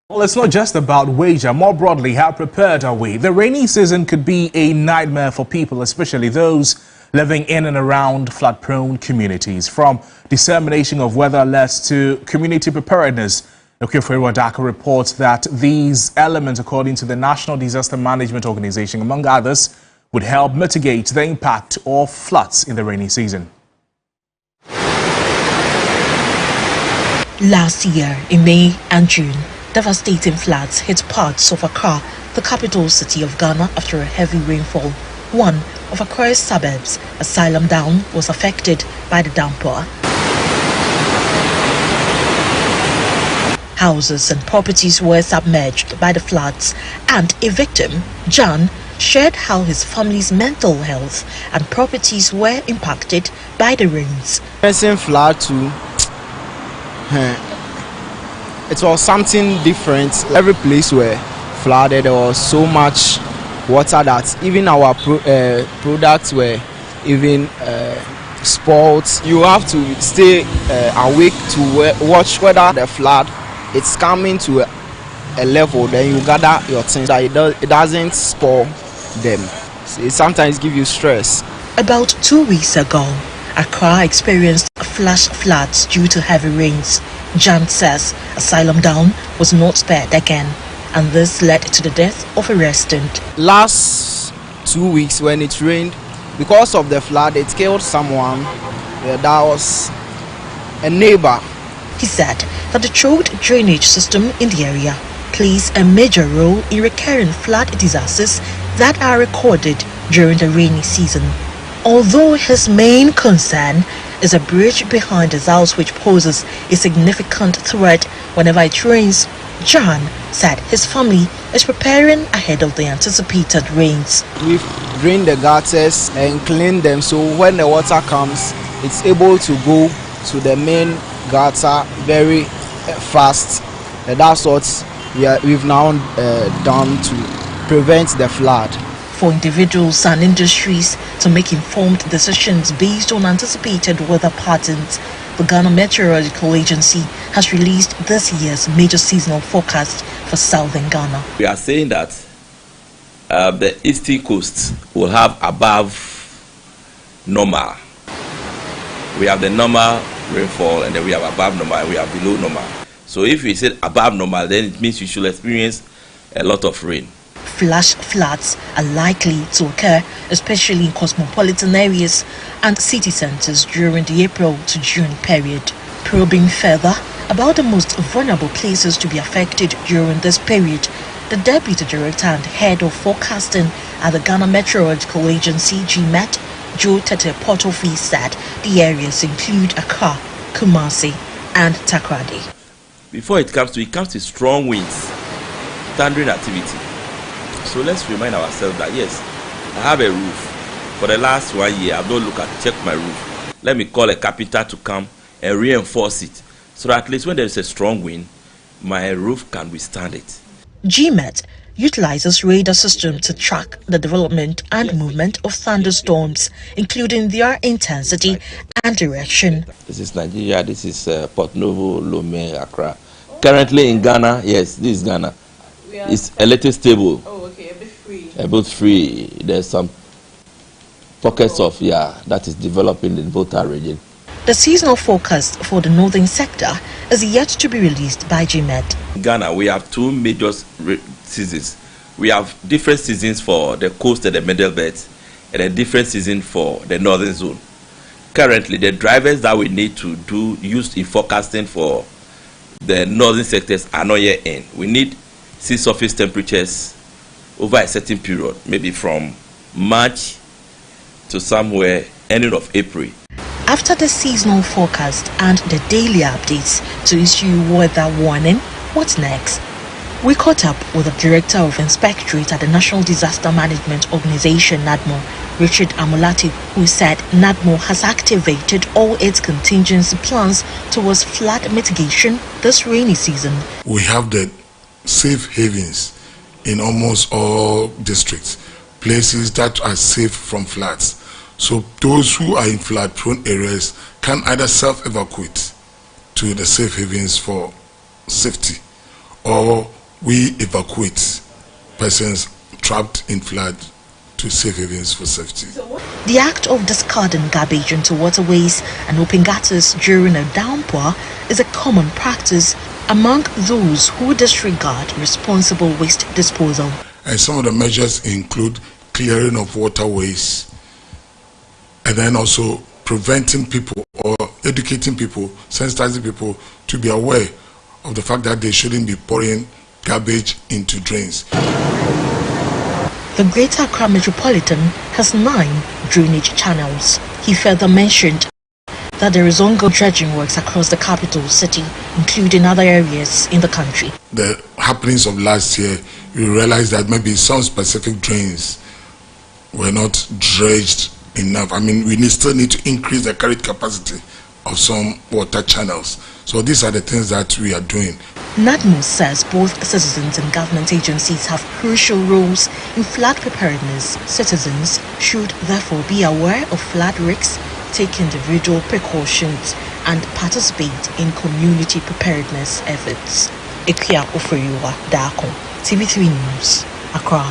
Well, it's not just about wager. More broadly, how prepared are we? The rainy season could be a nightmare for people, especially those living in and around flood-prone communities. From dissemination of weather alerts to community preparedness, Akua Oforiwa Darko reports that these elements, according to the National Disaster Management Organization, among others, would help mitigate the impact of floods in the rainy season. Last year, in May and June, devastating floods hit parts of Accra, the capital city of Ghana, after a heavy rainfall. One of Accra's suburbs, Asylum Down, was affected by the downpour. Houses and properties were submerged by the floods, and a victim, John, shared how his family's mental health and properties were impacted by the rains. Flood too. It was something different. Every place were flooded. There was so much water that even our products were even spoiled. You have to stay awake to watch whether the flood it's coming to a level. Then you gather your things that it doesn't spoil them. It sometimes gives you stress. About 2 weeks ago, Accra experienced flash floods due to heavy rains. Jan says Asylum Down was not spared again, and this led to the death of a resident. Last 2 weeks when it rained, because of the flood, it killed someone. That was a neighbor. He said that the choked drainage system in the area plays a major role in recurring flood disasters that are recorded during the rainy season. Although his main concern is a bridge behind his house which poses a significant threat whenever it rains, John said his family is preparing ahead of the anticipated rains. We've drained the gutters and cleaned them, so when the water comes, it's able to go to the main gutter very fast. And that's what we've now done to prevent the flood. For individuals and industries to make informed decisions based on anticipated weather patterns, the Ghana Meteorological Agency has released this year's major seasonal forecast for southern Ghana. We are saying that the eastern coast will have above normal. We have the normal rainfall, and then we have above normal, and we have below normal. So if we said above normal, then it means we should experience a lot of rain. Flash floods are likely to occur, especially in cosmopolitan areas and city centers during the April to June period. Probing further about the most vulnerable places to be affected during this period, the Deputy Director and Head of Forecasting at the Ghana Meteorological Agency, GMET, Joe Tete Portofi, said the areas include Accra, Kumasi, and Takoradi. Before it comes to strong winds, thundering activity. So let's remind ourselves that yes, I have a roof. For the last 1 year, I've not checked my roof. Let me call a carpenter to come and reinforce it, so that at least when there is a strong wind, my roof can withstand it. GMET utilizes radar system to track the development and movement of thunderstorms, including their intensity and direction. This is Nigeria. This is Port Novo, Lome, Accra. Currently in Ghana, yes, this is Ghana. It's a little stable. Oh, okay, a bit free. A bit free. There's some pockets of that is developing in both our region. The seasonal forecast for the northern sector is yet to be released by GMET. In Ghana, we have two major seasons. We have different seasons for the coast and the middle belt, and a different season for the northern zone. Currently, the drivers that we need to use in forecasting for the northern sectors are not yet in. We need sea surface temperatures over a certain period, maybe from March to somewhere ending of April. After the seasonal forecast and the daily updates to issue weather warning, what's next? We caught up with the Director of Inspectorate at the National Disaster Management Organization, NADMO, Richard Amulati, who said NADMO has activated all its contingency plans towards flood mitigation this rainy season. We have the safe havens in almost all districts, places that are safe from floods. So those who are in flood-prone areas can either self-evacuate to the safe havens for safety, or we evacuate persons trapped in flood to safe havens for safety. The act of discarding garbage into waterways and open gutters during a downpour is a common practice among those who disregard responsible waste disposal. And some of the measures include clearing of waterways, and then also preventing people or educating people, sensitizing people to be aware of the fact that they shouldn't be pouring garbage into drains. The Greater Accra Metropolitan has 9 drainage channels. He further mentioned that there is ongoing dredging works across the capital city, including other areas in the country. The happenings of last year, we realized that maybe some specific drains were not dredged enough. I mean, we still need to increase the carried capacity of some water channels. So these are the things that we are doing. NADMO says both citizens and government agencies have crucial roles in flood preparedness. Citizens should therefore be aware of flood risks, take individual precautions, and participate in community preparedness efforts. Akua Oforiwa Darko, TV3 News, Accra.